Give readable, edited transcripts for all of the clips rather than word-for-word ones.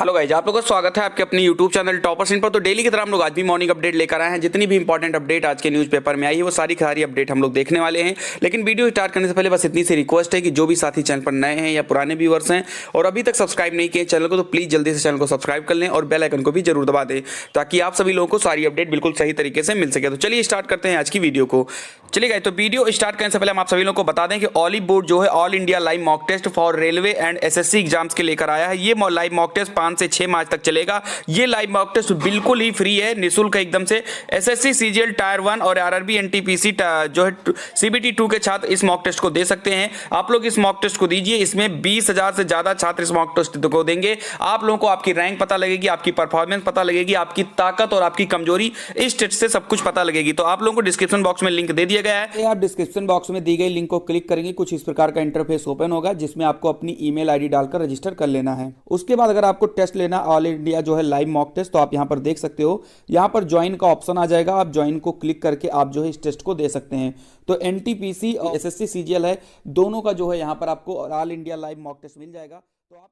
Hello guys, आप लोगों का स्वागत है आपके अपने यूट्यूब चैनल टॉपर्स इन पर। तो डेली की तरह हम लोग आज भी मॉर्निंग अपडेट लेकर आए हैं। जितनी भी इंपॉर्टेंट अपडेट आज के न्यूज़पेपर में आई है वो सारी अपडेट हम लोग देखने वाले हैं। लेकिन वीडियो स्टार्ट करने से पहले बस इतनी सी रिक्वेस्ट है कि जो भी साथी चैनल पर नए हैं या पुराने व्यूअर्स हैं और अभी तक सब्सक्राइब नहीं किए चैनल को, तो प्लीज़ जल्दी से चैनल को सब्सक्राइब कर लें और बेल आइकन को भी जरूर दबा दें ताकि आप सभी लोगों को सारी अपडेट बिल्कुल सही तरीके से मिल सके। तो चलिए स्टार्ट करते हैं आज की वीडियो को। चलिए गाइस, तो वीडियो स्टार्ट करने से पहले हम आप सभी लोगों को बता दें कि ऑलिव बोर्ड जो है all India live mock test for railway and SSC exams के लेकर आया है। ये लाइव मॉक टेस्ट 5 से 6 मार्च तक चलेगा। ये लाइव मॉक टेस्ट बिल्कुल ही फ्री है, निःशुल्क है एकदम से। एसएससी सीजीएल टायर 1 और आरआरबी एनटीपीसी जो है सीबीटी 2 के छात्र इस मॉक टेस्ट को दे सकते हैं। आप लोग इस मॉक टेस्ट को दीजिए। इसमें 20,000 से ज्यादा छात्र इस मॉक टेस्ट को देंगे। आप लोगों को आपकी रैंक पता लगेगी, आपकी परफॉर्मेंस पता लगेगी, आपकी ताकत और आपकी कमजोरी इस टेस्ट से सब कुछ पता लगेगी। तो आप लोगों को डिस्क्रिप्शन बॉक्स में लिंक दे दिया गया है। आप डिस्क्रिप्शन बॉक्स में दी गई लिंक को क्लिक करेंगे, कुछ इस प्रकार का इंटरफेस ओपन होगा जिसमें आपको अपनी ईमेल आईडी डालकर रजिस्टर कर लेना है। उसके बाद अगर आपको टेस्ट लेना ऑल इंडिया जो है लाइव मॉक टेस्ट, तो आप यहां पर देख सकते हो, यहां पर ज्वाइन का ऑप्शन आ जाएगा। आप ज्वाइन को क्लिक करके आप जो है इस टेस्ट को दे सकते हैं। तो एनटीपीसी और एसएससी सीजीएल है, दोनों का जो है यहां पर आपको all India live mock test मिल जाएगा। तो आप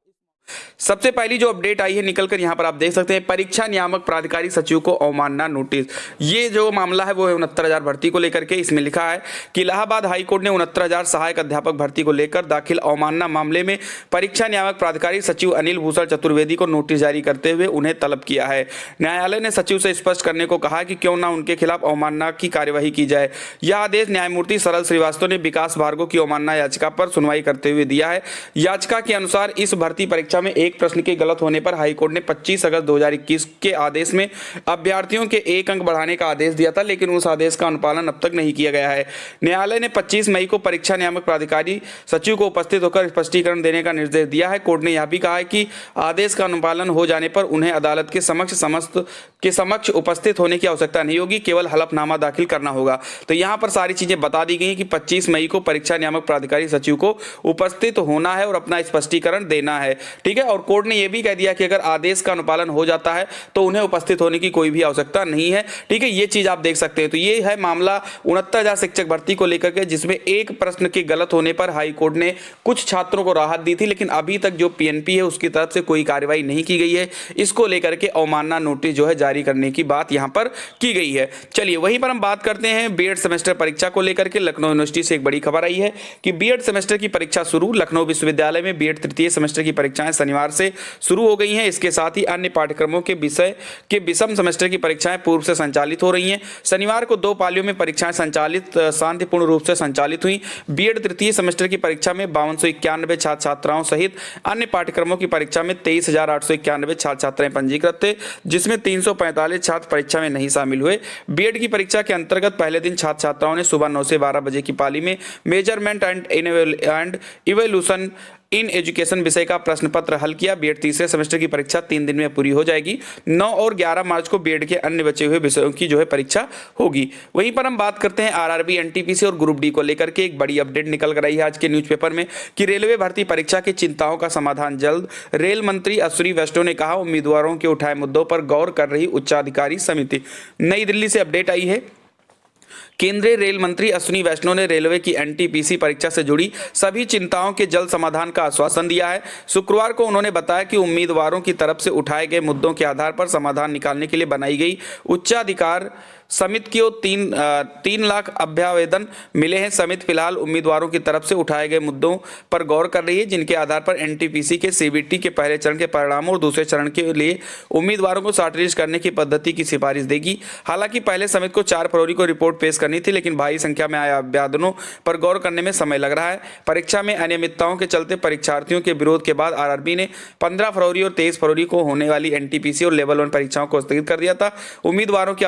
सबसे पहली जो अपडेट आई है निकलकर यहां पर आप देख सकते हैं, परीक्षा नियामक प्राधिकारी सचिव को अवमानना नोटिस। ये जो मामला है वो है 69,000 भर्ती को लेकर के। इसमें लिखा है कि इलाहाबाद हाईकोर्ट ने 69,000 सहायक अध्यापक भर्ती को लेकर दाखिल अवमानना मामले में परीक्षा नियामक प्राधिकारी सचिव अनिल भूषण चतुर्वेदी को नोटिस जारी करते हुए उन्हें तलब किया है। न्यायालय ने सचिव से स्पष्ट करने को कहा कि क्यों न उनके खिलाफ अवमानना की कार्यवाही की जाए। यह आदेश न्यायमूर्ति सरल श्रीवास्तव ने विकास भार्गव की अवमानना याचिका पर सुनवाई करते हुए दिया है। याचिका के अनुसार इस भर्ती परीक्षा में एक प्रश्न के गलत होने पर हाईकोर्ट ने 25 अगस्त 2021 के आदेश में अभ्यर्थियों के 1 अंक बढ़ाने का आदेश दिया था, लेकिन उस आदेश का अनुपालन अब तक नहीं किया गया है। न्यायालय ने 25 मई को परीक्षा नियामक प्राधिकारी सचिव को उपस्थित होकर स्पष्टीकरण देने का निर्देश दिया है। कोर्ट ने यह भी कहा है कि आदेश का अनुपालन हो जाने पर उन्हें अदालत के समक्ष उपस्थित होने की आवश्यकता नहीं होगी, केवल हलफनामा दाखिल करना होगा। तो यहाँ पर सारी चीजें बता दी गई कि 25 मई को परीक्षा नियामक प्राधिकारी सचिव को उपस्थित होना है और अपना स्पष्टीकरण देना है। ठीक है, और कोर्ट ने यह भी कह दिया कि अगर आदेश का अनुपालन हो जाता है तो उन्हें उपस्थित होने की कोई भी आवश्यकता नहीं है। ठीक है, ये चीज आप देख सकते हैं। तो ये है मामला 69,000 शिक्षक भर्ती को लेकर के, जिसमें एक प्रश्न के गलत होने पर हाई कोर्ट ने कुछ छात्रों को राहत दी थी, लेकिन अभी तक जो पीएनपी है उसकी तरफ से कोई कार्रवाई नहीं की गई है। इसको लेकर के अवमानना नोटिस जो है जारी करने की बात यहां पर की गई है। चलिए वहीं पर हम बात करते हैं बीएड सेमेस्टर परीक्षा को लेकर के। लखनऊ यूनिवर्सिटी से एक बड़ी खबर आई है कि बीएड सेमेस्टर की परीक्षा शुरू। लखनऊ विश्वविद्यालय में बीएड तृतीय सेमेस्टर की परीक्षाएं शनिवार से शुरू हो गई हैं। इसके साथ ही अन्य पाठ्यक्रमों के विषय के विषम सेमेस्टर की परीक्षाएं पूर्व से संचालित हो रही हैं। शनिवार को 2 पालियों में परीक्षाएं शांतिपूर्ण रूप से संचालित हुई। बीएड तृतीय सेमेस्टर की परीक्षा में 5291 छात्र छात्राओं सहित अन्य पाठ्यक्रमों की परीक्षा में 23,891 छात्र छात्राएं पंजीकृत थे, जिसमें 345 छात्र परीक्षा में नहीं शामिल हुए। बीएड की परीक्षा के अंतर्गत पहले दिन छात्र छात्राओं ने सुबह 9 से 12 बजे की पाली में measurement and evolution in education विषय का प्रश्न पत्र हल किया। बीएड तीसरे सेमेस्टर की परीक्षा 3 दिन में पूरी हो जाएगी। 9 और 11 मार्च को बीएड के अन्य बचे हुए विषयों की जो है परीक्षा होगी। वहीं पर हम बात करते हैं आरआरबी एनटीपीसी और ग्रुप डी को लेकर के। एक बड़ी अपडेट निकल कर आई है आज के न्यूज़पेपर में कि रेलवे भर्ती परीक्षा की चिंताओं का समाधान जल्द। रेल मंत्री अश्विनी वैष्णव ने कहा, उम्मीदवारों के उठाए मुद्दों पर गौर कर रही उच्चाधिकारी समिति। नई दिल्ली से अपडेट आई है। केंद्रीय रेल मंत्री अश्विनी वैष्णव ने रेलवे की एनटीपीसी परीक्षा से जुड़ी सभी चिंताओं के जल्द समाधान का आश्वासन दिया है। शुक्रवार को उन्होंने बताया कि उम्मीदवारों की तरफ से उठाए गए मुद्दों के आधार पर समाधान निकालने के लिए बनाई गई उच्चाधिकार समिति को 3 लाख अभ्यावेदन मिले हैं। समिति फिलहाल उम्मीदवारों की तरफ से उठाए गए मुद्दों पर गौर कर रही है, जिनके आधार पर एनटीपीसी के सीबीटी के पहले चरण के परिणामों और दूसरे चरण के लिए उम्मीदवारों को शॉर्टलिस्ट करने की पद्धति की सिफारिश देगी। हालांकि पहले समिति को 4 फरवरी को रिपोर्ट पेश करनी थी, लेकिन भारी संख्या में आए आवेदनों पर गौर करने में समय लग रहा है। परीक्षा में अनियमितताओं के चलते परीक्षार्थियों के विरोध के बाद आरआरबी ने 15 फरवरी और 23 फरवरी को होने वाली एनटीपीसी और लेवल 1 परीक्षाओं को स्थगित कर दिया था। उम्मीदवारों के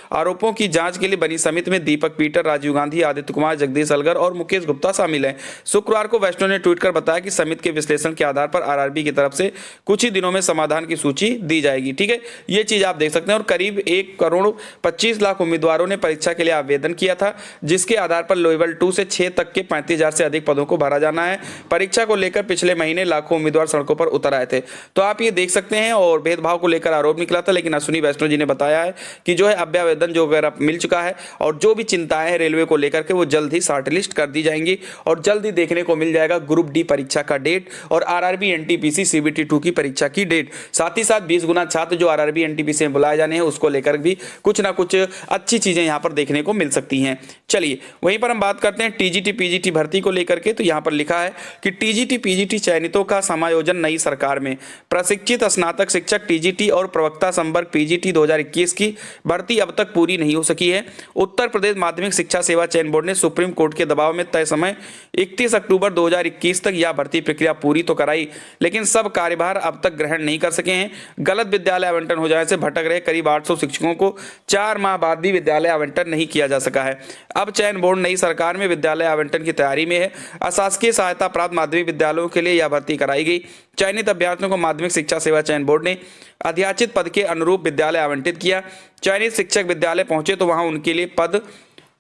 आरोपों की जांच के लिए बनी समिति में दीपक पीटर, राजीव गांधी, आदित्य कुमार, जगदीश अलगर और मुकेश गुप्ता शामिल हैं। शुक्रवार को वैष्णव ने ट्वीट कर बताया कि समिति के विश्लेषण के आधार पर आरआरबी की तरफ से कुछ ही दिनों में समाधान की सूची दी जाएगी। ठीक है, ये चीज आप देख सकते हैं। और करीब 1 करोड़ 25 लाख उम्मीदवारों ने परीक्षा के लिए आवेदन किया था, जिसके आधार पर लेवल 2 से 6 तक के 35,000 से अधिक पदों को भरा जाना है। परीक्षा को लेकर पिछले महीने लाखों उम्मीदवार सड़कों पर उतर आए थे। तो आप ये देख सकते हैं, और भेदभाव को लेकर आरोप निकला था, लेकिन अश्विनी वैष्णव जी ने बताया है कि जो है अभ्यावेदन जो वगैरह मिल चुका है, और जो भी चिंताएं हैं रेलवे को लेकर के वो जल्द ही शॉर्टलिस्ट कर दी जाएंगी और जल्द ही देखने को मिल जाएगा ग्रुप डी परीक्षा का डेट और आरआरबी एनटीपीसी सीबीटी 2 की परीक्षा की डेट। साथ ही साथ 20 गुना छात्र जो आरआरबी एनटीपीसी में बुलाए जाने हैं उसको लेकर भी कुछ ना कुछ अच्छी चीजें यहां पर देखने को मिल सकती हैं। चलिए वहीं पर हम बात करते हैं टीजीटी पीजीटी भर्ती को लेकर के। तो यहां पर लिखा है कि टीजीटी पीजीटी चयनितों का समायोजन नई सरकार में। प्रशिक्षित स्नातक शिक्षक टीजीटी और प्रवक्ता संवर्ग पीजीटी 2021 की भर्ती अब तक पूरी नहीं हो सकी है। उत्तर प्रदेश माध्यमिक शिक्षा सेवा चयन बोर्ड ने सुप्रीम कोर्ट के दबाव में तय समय 31 अक्टूबर 2021 तक यह भर्ती प्रक्रिया पूरी तो कराई, लेकिन सब कार्यभार अब तक ग्रहण नहीं कर सके हैं। गलत विद्यालय आवंटन हो जाने से भटक रहे करीब 800 शिक्षकों को 4 माह बाद भी विद्यालय आवंटन नहीं किया जा सका है। अब चयन बोर्ड नई सरकार में विद्यालय आवंटन की तैयारी में है। अशासकीय सहायता प्राप्त माध्यमिक विद्यालयों के लिए यह भर्ती कराई गई। चयनित अभ्यर्थियों को माध्यमिक शिक्षा सेवा चयन बोर्ड ने अध्याचित पद के अनुरूप विद्यालय आवंटित किया। चयनित शिक्षक विद्यालय पहुंचे तो वहां उनके लिए पद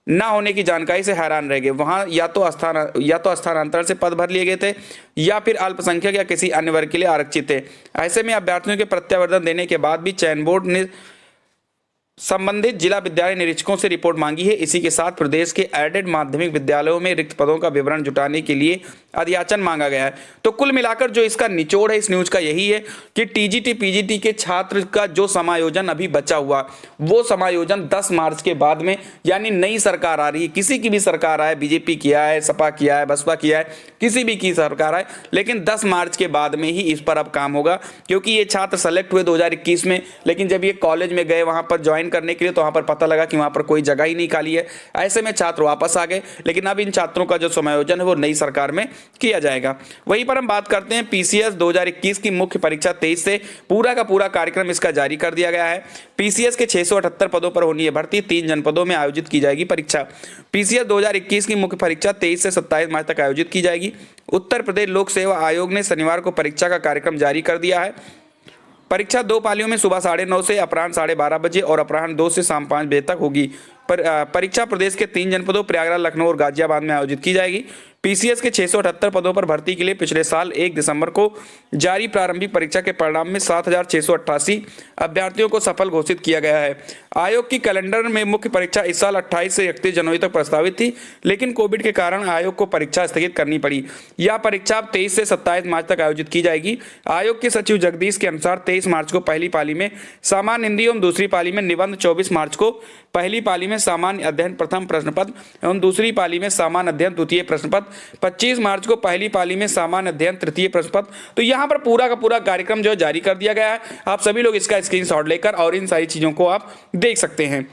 न होने की जानकारी से हैरान रह गए। वहां या तो स्थानांतरण से पद भर लिए गए थे या फिर अल्पसंख्यक या किसी अन्य वर्ग के लिए आरक्षित थे। ऐसे में अभ्यर्थियों के प्रत्यावर्तन देने के बाद भी चयन बोर्ड ने संबंधित जिला विद्यालय निरीक्षकों से रिपोर्ट मांगी है। इसी के साथ प्रदेश के एडेड माध्यमिक विद्यालयों में रिक्त पदों का विवरण जुटाने के लिए अध्याचन मांगा गया है। तो कुल मिलाकर जो इसका निचोड़ है इस न्यूज का यही है कि टीजीटी पीजीटी के छात्र का जो समायोजन अभी बचा हुआ वो समायोजन 10 मार्च के बाद में, यानी नई सरकार आ रही है, किसी की भी सरकार आए, बीजेपी किया है, सपा किया है, बसपा किया है, किसी भी की सरकार आए, लेकिन 10 मार्च के बाद में ही इस पर अब काम होगा। क्योंकि ये छात्र सेलेक्ट हुए 2021 में, लेकिन जब ये कॉलेज में गए वहां पर ज्वाइन करने के लिए तो वहां पर पता लगा कि वहां पर कोई जगह ही नहीं खाली है। ऐसे में छात्र वापस आ गए, लेकिन अब इन छात्रों का जो समायोजन है वो नई सरकार में किया जाएगा। वहीं पर हम बात करते हैं पीसीएस 2021 की मुख्य परीक्षा 23 से पूरा का पूरा कार्यक्रम इसका जारी कर दिया गया है। पीसीएस के 678 पदों पर होनी है भर्ती। 3 जनपदों में आयोजित की जाएगी परीक्षा। पीसीएस 2021 की मुख्य परीक्षा 23 से 27 मार्च तक आयोजित की जाएगी। उत्तर प्रदेश लोक सेवा आयोग ने शनिवार को परीक्षा का कार्यक्रम जारी कर दिया है। परीक्षा 2 पालियों में सुबह 9:30 से अपराह्न 12:30 बजे और अपराह्न 2 से शाम 5 बजे तक होगी। परीक्षा प्रदेश के 3 जनपदों प्रयागराज, लखनऊ और गाजियाबाद में आयोजित की जाएगी। पीसीएस के 678 पदों पर भर्ती के लिए पिछले साल 1 दिसंबर को जारी प्रारंभिक परीक्षा के परिणाम में 7,688 अभ्यर्थियों को सफल घोषित किया गया है। आयोग की कैलेंडर में मुख्य परीक्षा इस साल 28 से 31 जनवरी तक प्रस्तावित थी, लेकिन कोविड के कारण आयोग को परीक्षा स्थगित करनी पड़ी। यह परीक्षा अब 23 से 27 मार्च तक आयोजित की जाएगी। आयोग के सचिव जगदीश के अनुसार 23 मार्च को पहली पाली में सामान्य हिंदी एवं दूसरी पाली में निबंध, 24 मार्च को पहली पाली में सामान्य अध्ययन प्रथम प्रश्न पत्र एवं दूसरी पाली में सामान्य अध्ययन द्वितीय प्रश्न पत्र, 25 मार्च को पहली पाली में सामान्य अध्ययन तृतीय प्रश्न पत्र। तो यहाँ पर पूरा का पूरा कार्यक्रम जो है जारी कर दिया गया है। आप सभी लोग इसका स्क्रीनशॉट लेकर और इन सारी चीजों को आप देख सकते हैं।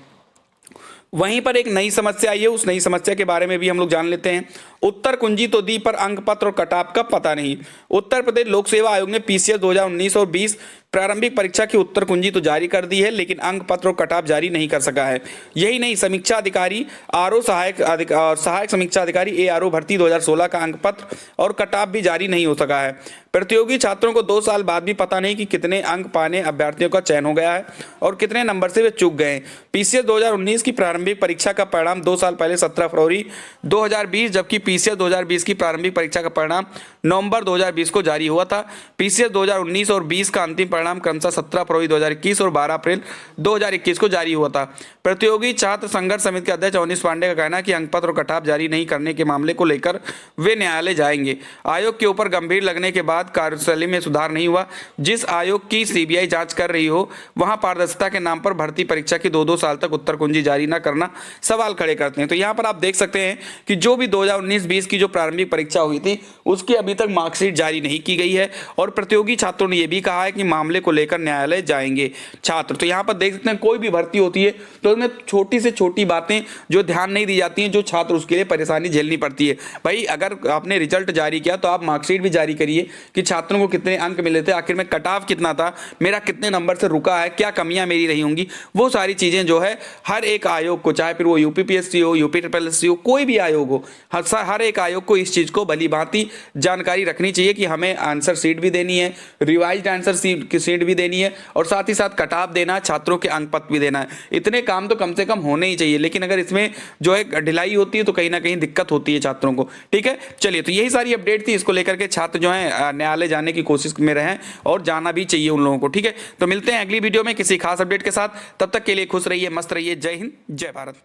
वहीं पर एक नई समस्या आई है, उस नई समस्या के बारे में भी हम लोग जान लेते हैं। उत्तर कुंजी तो दी पर अंक पत्र और कटाप का पता नहीं। उत्तर प्रदेश लोक सेवा आयोग ने पीसीएस 2019 और 20 प्रारंभिक परीक्षा की उत्तर कुंजी तो जारी कर दी है, लेकिन अंक पत्र और कटाप जारी नहीं कर सका है। यही नहीं, समीक्षा अधिकारी आरओ सहायक समीक्षा अधिकारी एआरओ भर्ती 2016 का अंक पत्र और कटाप भी जारी नहीं हो सका है। प्रतियोगी छात्रों को 2 साल बाद भी पता नहीं कि कितने अंक पाने अभ्यर्थियों का चयन हो गया है और कितने नंबर से वे चूक गए। पीसीएस 2019 की प्रारंभिक परीक्षा का परिणाम 2 साल पहले 17 फरवरी 2020, जबकि पीसीएस 2020 की प्रारंभिक परीक्षा का परिणाम नवंबर 2020 को जारी हुआ था। पीसीएस 2019 और 20 का अंतिम परिणाम क्रमशः 17 फरवरी 2021 और 12 अप्रैल 2021 को जारी हुआ था। प्रतियोगी छात्र संघर्ष समिति के अध्यक्ष अवनीश पांडे का कहना है कि अंक पत्र और कटाप जारी नहीं करने के मामले को लेकर वे न्यायालय जाएंगे। आयोग के ऊपर गंभीर लगने के बाद कार्यशैली में सुधार नहीं हुआ। जिस आयोग की सीबीआई जांच कर रही हो वहां पारदर्शिता के नाम पर भर्ती परीक्षा की 2-2 साल तक उत्तर कुंजी जारी न करना सवाल खड़े करते हैं। तो यहाँ पर आप देख सकते हैं कि जो भी 2019-20 की जो प्रारंभिक परीक्षा हुई थी उसकी अभी तक मार्कशीट जारी नहीं की गई है और प्रतियोगी छात्रों ने यह भी कहा है कि मामले को लेकर न्यायालय जाएंगे छात्र। तो यहाँ पर देख सकते हैं कोई भी भर्ती होती है तो उसमें छोटी से छोटी बातें जो ध्यान नहीं दी जाती हैं, जो छात्र उसके लिए परेशानी झेलनी पड़ती है। भाई अगर आपने रिजल्ट जारी किया तो आप मार्कशीट भी जारी करिए कि छात्रों को कितने अंक मिले थे, आखिर में कट ऑफ कितना था, मेरा कितने नंबर से रुका है, क्या कमियां मेरी रही होंगी, वो सारी चीजें जो है हर एक आयोग को, चाहे फिर वो यूपीपीएससी हो, यूपीएससी हो, कोई भी आयोग हो, हर एक आयोग को इस चीज को भली भांति जानकारी रखनी चाहिए कि हमें आंसर शीट भी देनी है, रिवाइज्ड आंसर शीट सीट भी देनी है और साथ ही साथ कट ऑफ देना है, छात्रों के अंक पत्र भी देना है। इतने काम तो कम से कम होने ही चाहिए, लेकिन अगर इसमें जो है ढिलाई होती है तो कहीं ना कहीं दिक्कत होती है छात्रों को। ठीक है, चलिए, तो यही सारी अपडेट थी। इसको लेकर के छात्र जो है न्यायालय जाने की कोशिश में रहें और जाना भी चाहिए उन लोगों को। ठीक है, तो मिलते हैं अगली वीडियो में किसी खास अपडेट के साथ। तब तक के लिए खुश रहिए, मस्त रहिए। जय हिंद, जय भारत।